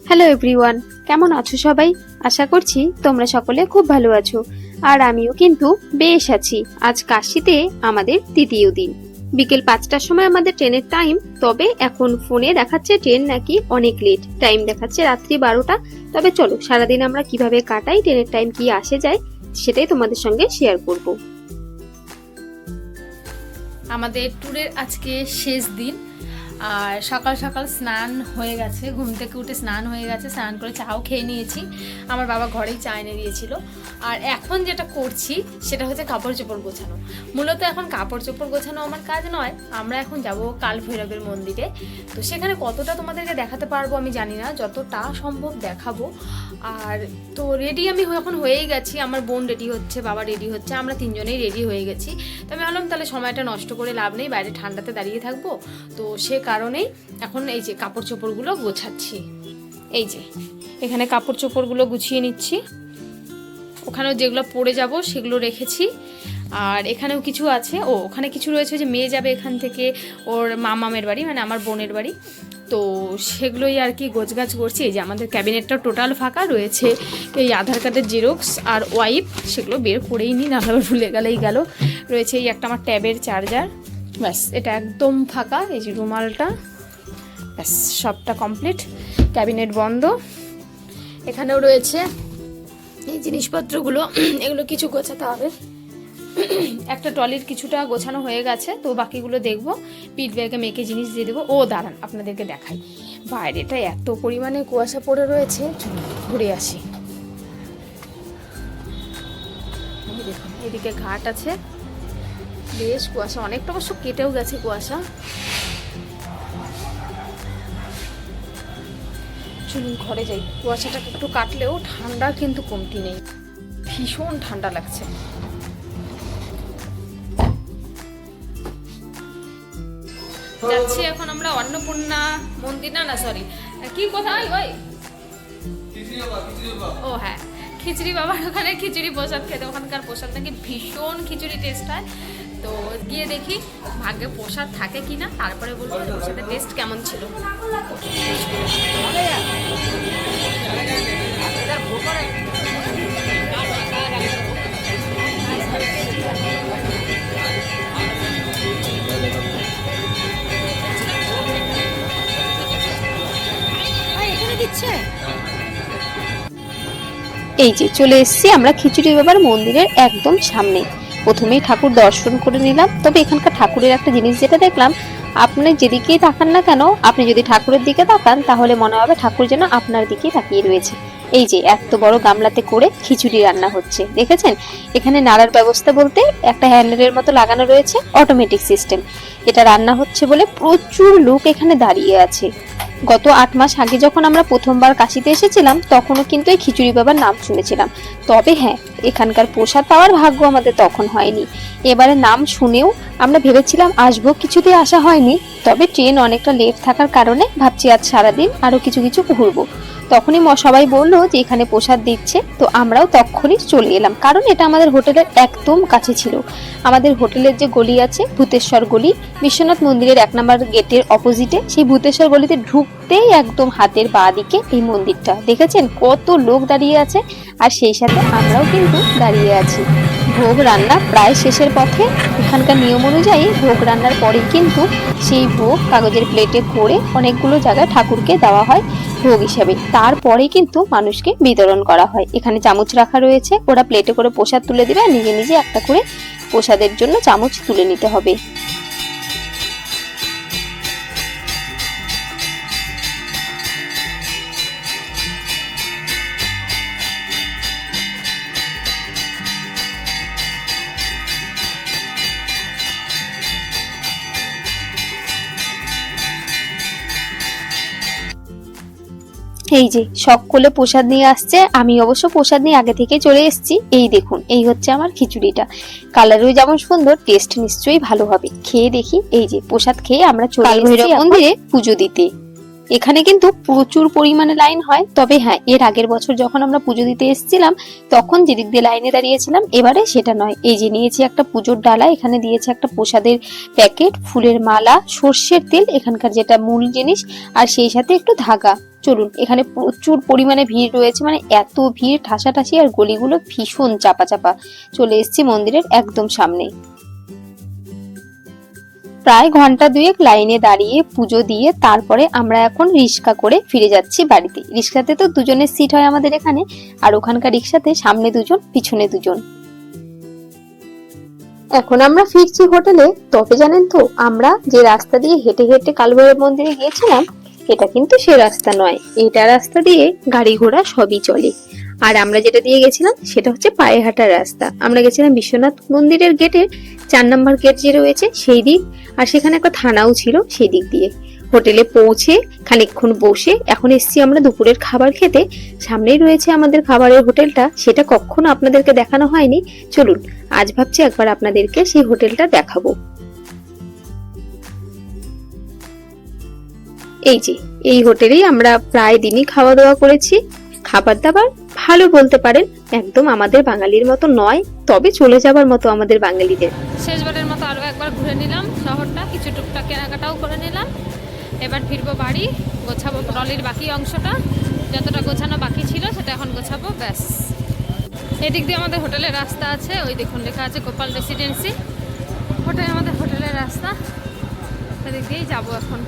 Hello everyone, কেমন আছো সবাই? আশা করছি তোমরা সকলে খুব ভালো আছো। আর আমিও কিন্তু বেশ আছি। আজ কাশিতে আমাদের তৃতীয় দিন। বিকেল 5টার সময় আমাদের ট্রেনের টাইম, তবে এখন ফোনে দেখাচ্ছে ট্রেন নাকি অনেক লেট। টাইম দেখাচ্ছে রাত্রি 12টা। তবে চলো সারাদিন আমরা কিভাবে কাটাই, ট্রেনের টাইম কি আসে যায়, সেটাই তোমাদের সঙ্গে শেয়ার করব। আমাদের ট্যুরের আজকে শেষ দিন। আর সকাল সকাল স্নান হয়ে গেছে, ঘুম থেকে উঠে স্নান হয়ে গেছে, স্নান করে চাও খেয়ে নিয়েছি। আমার বাবা ঘরেই চা এনে দিয়েছিল। আর এখন যেটা করছি সেটা হচ্ছে কাপড় চোপড় গোছানো। মূলত এখন কাপড় চোপড় গোছানো আমার কাজ নয়, আমরা এখন যাব কাল ভৈরবের মন্দিরে। তো সেখানে কতটা তোমাদেরকে দেখাতে পারবো আমি জানি না, যতটা সম্ভব দেখাবো। আর তো রেডি আমি এখন হয়েই গেছি, আমার বোন রেডি হচ্ছে, বাবা রেডি হচ্ছে, আমরা তিনজনেই রেডি হয়ে গেছি। তো আমি ভাবলাম তাহলে সময়টা নষ্ট করে লাভ নেই, বাইরে ঠান্ডাতে দাঁড়িয়ে থাকবো। তো সে কারণেই এখন এই যে কাপড় চোপড়গুলো গোছাচ্ছি। এই যে এখানে কাপড় চোপড়গুলো গুছিয়ে নিচ্ছি, ওখানেও যেগুলো পরে যাব সেগুলো রেখেছি। আর এখানেও কিছু আছে, ওখানে কিছু রয়েছে যে মেয়ে যাবে এখান থেকে ওর মামামের বাড়ি, মানে আমার বোনের বাড়ি। তো সেগুলোই আর কি গোছগাছ করছি। এই যে আমাদের ক্যাবিনেটটা টোটাল ফাঁকা রয়েছে, এই আধার কার্ডের জেরক্স আর ওয়াইপ সেগুলো বের করেই নি, না ভুলে গেলেই গেল। রয়েছে এই একটা আমার ট্যাবের চার্জার, ব্যাস এটা একদম ফাঁকা। এই যে রুমালটা, ব্যাস সবটা কমপ্লিট। ক্যাবিনেট বন্ধ। এখানেও রয়েছে এই জিনিসপত্রগুলো, এগুলো কিছু গোছাতে হবে। একটা ট্রলির কিছুটা গোছানো হয়ে গেছে, তো বাকিগুলো দেখবো। পিঠ ব্যাগে মেখে জিনিস দিয়ে দেবো। দাঁড়ান আপনাদেরকে দেখাই, বাইরেটা এত পরিমাণে কুয়াশা পড়ে রয়েছে, ঘুরে আসি। দেখুন এদিকে ঘাট আছে, বেশ কুয়াশা, অনেকটা অবশ্য কেটেও গেছে কুয়াশা। চলুন ঘরে যাই। কুয়াশাটা একটু কাটলেও ঠান্ডা কিন্তু কমতি নেই, ভীষণ ঠান্ডা লাগছে। যাচ্ছি এখন আমরা অন্নপূর্ণা মন্দির, না সরি কি কোথায় ওই হ্যাঁ খিচুড়ি বাবার ওখানে খিচুড়ি প্রসাদ খেতে। ওখানকার প্রসাদ নাকি ভীষণ খিচুড়ি টেস্ট হয়। তো গিয়ে দেখি ভাগ্যে প্রসাদ থাকে কিনা, তারপরে বলবো প্রসাদের টেস্ট কেমন ছিল। এই যে চলে এসেছি আমরা খিচুড়ি বাবার মন্দিরের একদম সামনে। প্রথমেই ঠাকুর দর্শন করে নিলাম। তবে এখানকার ঠাকুরের একটা জিনিস যেটা দেখলাম, আপনি যেদিকেই তাকান না কেন, আপনি যদি ঠাকুরের দিকে তাকান তাহলে মনে হবে ঠাকুর যেন আপনার দিকেই তাকিয়ে রয়েছে। এই যে এত বড় গামলাতে করে খিচুড়ি রান্না হচ্ছে, দেখেছেন? এখানে নাড়ার ব্যবস্থা বলতে একটা হ্যান্ডেলের মতো লাগানো রয়েছে, অটোমেটিক সিস্টেম। এটা রান্না হচ্ছে বলে প্রচুর লোক এখানে দাঁড়িয়ে আছে। গত 8 মাস আগে যখন আমরা প্রথমবার কাশিতে এসেছিলাম, তখনও কিন্তু এই খিচুড়ি বাবার নাম শুনেছিলাম। তবে হ্যাঁ, এখানকার প্রসাদ পাওয়ার ভাগ্য আমাদের তখন হয়নি। এবারে নাম শুনেও আমরা ভেবেছিলাম আসবো, কিছুতে আসা হয়নি। তবে ট্রেন অনেকটা লেট থাকার কারণে ভাবছি আজ সারাদিন আরো কিছু ঘুরবো। তখনই সবাই বললো যে এখানে প্রসাদ দিচ্ছে, তো আমরাও তখনই চলে এলাম, কারণ এটা আমাদের হোটেলের একদম কাছে ছিল। আমাদের হোটেলের যে গলি আছে, ভূতেশ্বর গলি, বিশ্বনাথ মন্দিরের 1 নম্বর গেটের অপোজিটে, সেই ভূতেশ্বর গলিতে ঢুকতেই একদম হাতের বাঁ দিকে এই মন্দিরটা। দেখেছেন কত লোক দাঁড়িয়ে আছে, আর সেই সাথে আমরাও কিন্তু দাঁড়িয়ে আছি। ভোগ রান্না প্রায় শেষের পথে। এখানকার নিয়ম অনুযায়ী ভোগ রান্নার পরে কিন্তু সেই ভোগ কাগজের প্লেটে করে অনেকগুলো জায়গায় ঠাকুরকে দেওয়া হয় ভোগ হিসাবে। তারপরে কিন্তু মানুষকে বিতরণ করা হয়। এখানে চামচ রাখা রয়েছে, ওরা প্লেটে করে প্রসাদ তুলে দিবে, আর নিজে নিজে একটা করে প্রসাদের জন্য চামচ তুলে নিতে হবে। এই যে সকলে প্রসাদ নিয়ে আসছে, আমি অবশ্য প্রসাদ নিয়ে আগে থেকে চলে এসেছি। এই দেখুন, এই হচ্ছে আমার খিচুড়িটা। কালারও যেমন সুন্দর, টেস্ট নিশ্চয়ই ভালো হবে। খেয়ে দেখি। এই যে প্রসাদ খেয়ে আমরা চলে এসেছি মন্দিরে পুজো দিতে। এখানে কিন্তু প্রচুর পরিমাণে লাইন হয়। তবে হ্যাঁ, এর আগের বছর যখন আমরা পুজো দিতে এসেছিলাম তখন যেদিক দিয়ে লাইনে দাঁড়িয়েছিলাম, এবারে সেটা নয়। এই যে নিয়েছি একটা পুজোর ডালা, এখানে দিয়েছে একটা প্রসাদের প্যাকেট, ফুলের মালা, সর্ষের তেল, এখানকার যেটা মূল জিনিস, আর সেই সাথে একটু ধাগা। চলুন, এখানে প্রচুর পরিমাণে ভিড় রয়েছে, মানে এত ভিড়, ঠাসাঠাসি, আর গলিগুলো ভীষণ চাপা চাপা। চলে এসেছি মন্দিরের একদম সামনে। প্রায় ঘন্টা দুয়েক লাইনে দাঁড়িয়ে পুজো দিয়ে তারপরে আমরা এখন রিক্সা করে ফিরে যাচ্ছি বাড়িতে। রিক্সাতে তো দুজনের সিট হয় আমাদের এখানে, আর ওখানকার রিক্সাতে সামনে দুজন পিছনে দুজন। এখন আমরা ফিরছি হোটেলে। তবে জানেন তো, আমরা যে রাস্তা দিয়ে হেঁটে হেঁটে কালভৈরব মন্দিরে গিয়েছিলাম, এটা কিন্তু সে রাস্তা নয়। এটা রাস্তা দিয়ে গাড়ি ঘোড়া সবই চলে। আর আমরা যেটা দিয়ে গেছিলাম সেটা হচ্ছে পায়ে হাঁটার রাস্তা। আমরা গেছিলাম বিশ্বনাথ মন্দিরের গেটের 4 নম্বর গেট যে রয়েছে সেই দিক, আর সেখানে একটা থানাও ছিল সেই দিক দিয়ে। হোটেলে পৌঁছে খানিকক্ষণ বসে এখন এসছি আমরা দুপুরের খাবার খেতে। সামনেই রয়েছে আমাদের খাবারের হোটেলটা, সেটা কখনো আপনাদেরকে দেখানো হয়নি। চলুন, আজ ভাবছি একবার আপনাদেরকে সেই হোটেলটা দেখাবো। এই যে এই হোটেলেই আমরা প্রায় দিনই খাওয়া দাওয়া করেছি। খাবার দাবার ভালো বলতে পারেন, একদম আমাদের বাঙালির মতো নয়, তবে চলে যাবার মতো আমাদের বাঙালিদের। শেষবারের মতো আরও একবার ঘুরে নিলাম শহরটা, কিছু টুকটাক কেনাকাটাও করে নিলাম। এবার ফিরবো বাড়ি, গোছাবো ট্রলির বাকি অংশটা, যতটা গোছানো বাকি ছিল সেটা এখন গোছাবো, ব্যাস। এদিক দিয়ে আমাদের হোটেলের রাস্তা আছে, ওই দেখুন লেখা আছে গোপাল রেসিডেন্সি, ওটাই আমাদের হোটেলের রাস্তা। এদিক দিয়েই যাবো এখন।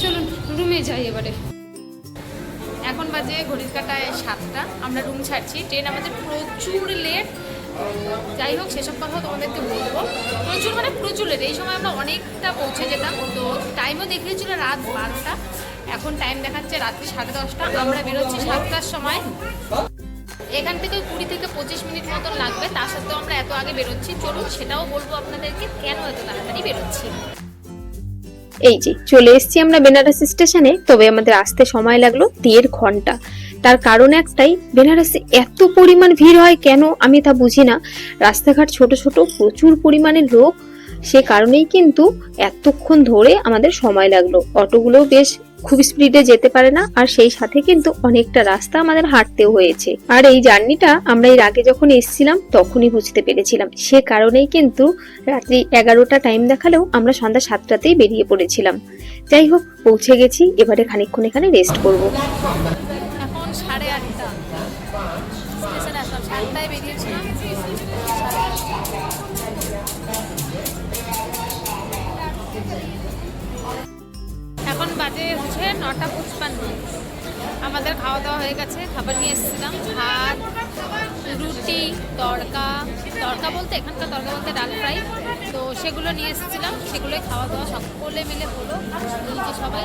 চলুন রুমে যাই এবারে। এখন বাজে ঘড়ির কাঁটায় 7টা, আমরা রুম ছাড়ছি। ট্রেন আমাদের প্রচুর লেট, যাই হোক সেসব কথাও তোমাদেরকে বলবো। প্রচুর মানে প্রচুর লেট, এই সময় আমরা অনেকটা পৌঁছে যেতাম। তো টাইমও দেখিয়েছিল রাত 12টা, এখন টাইম দেখাচ্ছে রাত্রি 10:30। আমরা বেরোচ্ছি 7টার সময়। এখান থেকে 20 থেকে 25 মিনিট মতন লাগবে, তা সত্ত্বেও আমরা এত আগে বেরোচ্ছি। চলুন সেটাও বলবো আপনাদেরকে কেন এত তাড়াতাড়ি বেরোচ্ছি। এই যে চলে এসেছি আমরা বেনারস স্টেশনে। তবে আমাদের আসতে সময় লাগলো 1.5 ঘন্টা। তার কারণ একটাই, বেনারসে এত পরিমাণ ভিড় হয় কেন আমি তা বুঝি না। রাস্তাঘাট ছোট ছোট, প্রচুর পরিমাণে লোক, সে কারণেই কিন্তু এতক্ষণ ধরে আমাদের সময় লাগলো। অটোগুলো বেশ খুব স্পিডে যেতে পারে না, আর সেই সাথে কিন্তু অনেকটা রাস্তা আমাদের হাঁটতেও হয়েছে। আর এই জার্নিটা আমরা এর আগে যখন এসেছিলাম তখনই বুঝতে পেরেছিলাম, সে কারণেই কিন্তু রাত্রি 11টা টাইম দেখালেও আমরা সন্ধ্যা 7টাতেই বেরিয়ে পড়েছিলাম। যাই হোক, পৌঁছে গেছি, এবারে খানিকক্ষণ এখানে রেস্ট করব। এখন 8:30, স্টেশনে আসলাম 7টায় বেরিয়েছিলাম। এখন বাজে হচ্ছে 9:55। আমাদের খাওয়া দাওয়া হয়ে গেছে। খাবার নিয়ে এসেছিলাম ভাত, রুটি, তড়কা বলতে এখানকার তড়কা বলতে ডাল ফ্রাই, তো সেগুলো নিয়ে এসেছিলাম। সেগুলোই খাওয়া দাওয়া সকলে মিলে হলো। এই যে সবাই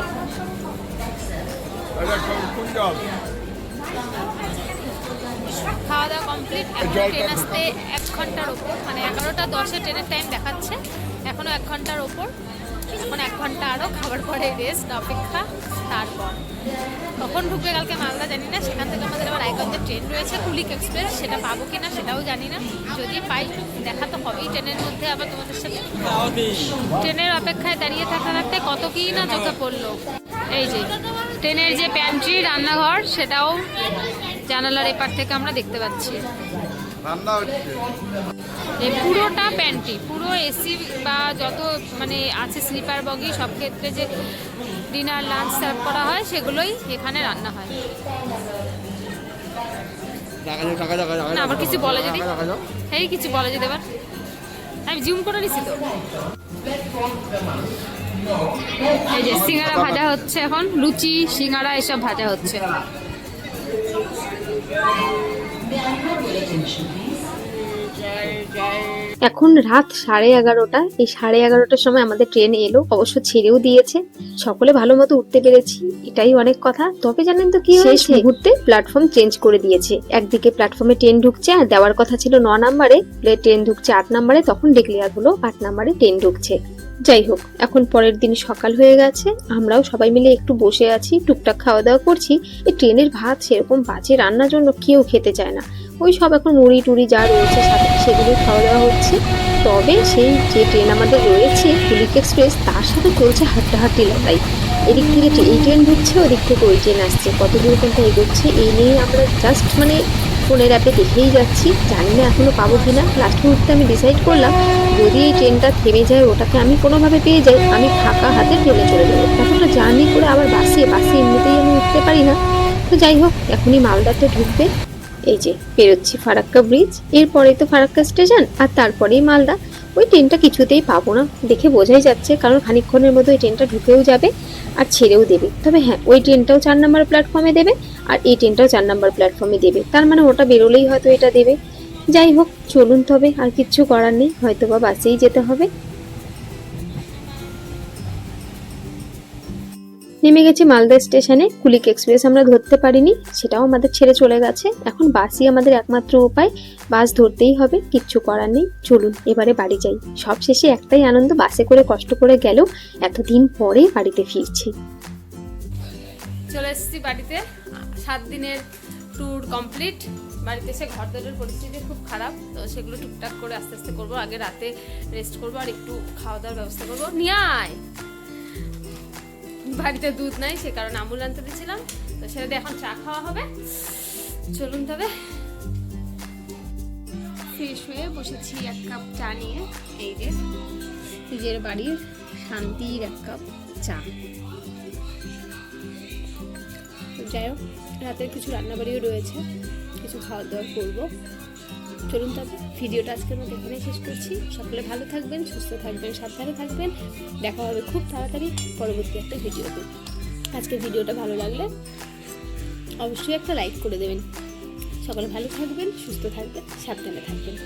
খাওয়া দাওয়া কমপ্লিট। এখন ট্রেন আসতে 1 ঘন্টার ওপর, মানে 11:10 ট্রেনের টাইম দেখাচ্ছে, এখনো 1 ঘন্টার ওপর। এখন 1 ঘন্টা আরও, খাবার পরে রেস্ট অপেক্ষা। তারপর কখন ঢুকবে কালকে মালদা জানি না। সেখান থেকে আমাদের আবার রায়গঞ্জের ট্রেন রয়েছে কুলিক এক্সপ্রেস, সেটা পাবো কিনা সেটাও জানি না। যদি পাই দেখা তো হবেই ট্রেনের মধ্যে আবার তোমাদের সাথে। ট্রেনের অপেক্ষায় দাঁড়িয়ে থাকতে কত কি না চোখে পড়লো। এই যে ট্রেনের যে প্যান্ট্রি, রান্নাঘর, সেটাও জানালার এপার থেকে আমরা দেখতে পাচ্ছি। এই পুরোটা প্যান্ট্রি, পুরো এসি বা যত মানে আছে স্লিপার বগি, সব ক্ষেত্রে যে ডিনার লাঞ্চ সার্ভ করা হয় সেগুলোই এখানে রান্না হয়। না আবার কিছু বলে যদি, এই কিছু বলে যদি এবার, আমি জুম করে নিছি তো। এই যে সিঙ্গারা ভাজা হচ্ছে, এখন লুচি সিঙ্গারা এসব ভাজা হচ্ছে। এখন রাত 11:30। এই 11:30টার সময় আমাদের ট্রেন এলো, অবশ্য ছেড়েও দিয়েছে। সকলে ভালো মতো উঠতে পেরেছি, এটাই অনেক কথা। তবে জানেন তো কি হয়েছে, শেষ মুহূর্তে প্ল্যাটফর্ম চেঞ্জ করে দিয়েছে। একদিকে প্ল্যাটফর্মে ট্রেন ঢুকছে, আর দেওয়ার কথা ছিল 9 নম্বরে, ট্রেন ঢুকছে 8 নম্বরে। তখন ডিক্লেয়ার হলো 8 নম্বরে ট্রেন ঢুকছে। যাই হোক, এখন পরের দিন সকাল হয়ে গেছে, আমরাও সবাই মিলে একটু বসে আছি, টুকটাক খাওয়া দাওয়া করছি। এই ট্রেনের ভাত সেরকম বাজে রান্নার জন্য কেউ খেতে চায় না। ওই সব এখন মুড়ি টুড়ি যা রয়েছে সাথে সেগুলোই খাওয়া দাওয়া হচ্ছে। তবে সেই যে ট্রেন আমাদের রয়েছে কুলিক এক্সপ্রেস, তার সাথে চলছে হাড্ডাহাড্ডি লড়াই। এদিক থেকে এই ট্রেন ঢুকছে, ওদিক থেকে ওই ট্রেন আসছে, কত দূর কোনটা এগোচ্ছে এই নিয়ে আমরা জাস্ট মানে ফোনের অ্যাপে দেখেই যাচ্ছি, জানি না এখনও পাবো কি না। লাস্ট মুহূর্তে আমি ডিসাইড করলাম যদি এই ট্রেনটা থেমে যায়, ওটাকে আমি কোনোভাবে পেয়ে যাই, আমি ফাঁকা হাতে ট্রেনে চলে যাবো। এতটা জার্নি করে আবার বাসে এমনিতেই আমি উঠতে পারি না। তো যাই হোক, এখনই মালদাতে ঢুকবে। এই যে পেরোচ্ছি ফারাক্কা ব্রিজ, এরপরেই তো ফারাক্কা স্টেশন, আর তারপরেই মালদা। ওই ট্রেনটা কিছুতেই পাবো না, দেখে বোঝাই যাচ্ছে, কারণ খানিকক্ষণের মধ্যে ওই ট্রেনটা ঢুকেও যাবে আর ছেড়েও দেবে। তবে হ্যাঁ, ওই ট্রেনটাও 4 নম্বর প্ল্যাটফর্মে দেবে আর এই ট্রেনটাও 4 নম্বর প্ল্যাটফর্মে দেবে, তার মানে ওটা বেরোলেই হয়তো এটা দেবে। যাই হোক, চলুন, তবে আর কিচ্ছু করার নেই, হয়তো বা বাসেই যেতে হবে। নেমে গেছি মালদা স্টেশনে। কুলিক এক্সপ্রেস আমরা ধরতে পারিনি, সেটাও আমাদের ছেড়ে চলে গেছে। এখন বাসই আমাদের একমাত্র উপায়, বাস ধরতেই হবে, কিচ্ছু করার নেই। চলুন এবারে বাড়ি যাই। সব শেষে একটাই আনন্দ, বাসে করে কষ্ট করে গেলেও এতদিন পরে বাড়িতে ফিরছি। চলে এসেছি বাড়িতে, 7 দিনের ট্যুর কমপ্লিট। বাড়িতে এসে ঘর দরের পরিস্থিতি খুব খারাপ, তো সেগুলো টুকটাক করে আস্তে আস্তে করবো। আগে রাতে রেস্ট করবো আর একটু খাওয়া দাওয়ার ব্যবস্থা করবো। নিয়ে আয়, বাড়িতে দুধ নাই, সে কারণে আমুল আনতে দিয়েছিলাম, তো সেটা দিয়ে এখন চা খাওয়া হবে। চলুন তবে। ফ্রেশ হয়ে বসেছি 1 কাপ চা নিয়ে। এই যে নিজের বাড়ির শান্তির 1 কাপ চা। যাই হোক, রাতের কিছু রান্নাবাড়িও রয়েছে, কিছু খাওয়া দাওয়া করবো। চলুন তবে, ভিডিওটা আজকের মতো এখানেই শেষ করছি। সকলে ভালো থাকবেন, সুস্থ থাকবেন, সাবধানে থাকবেন। দেখা হবে খুব তাড়াতাড়ি পরবর্তী একটা ভিডিওতে। আজকের ভিডিওটা ভালো লাগলে অবশ্যই একটা লাইক করে দেবেন। সকলে ভালো থাকবেন, সুস্থ থাকবেন, সাবধানে থাকবেন।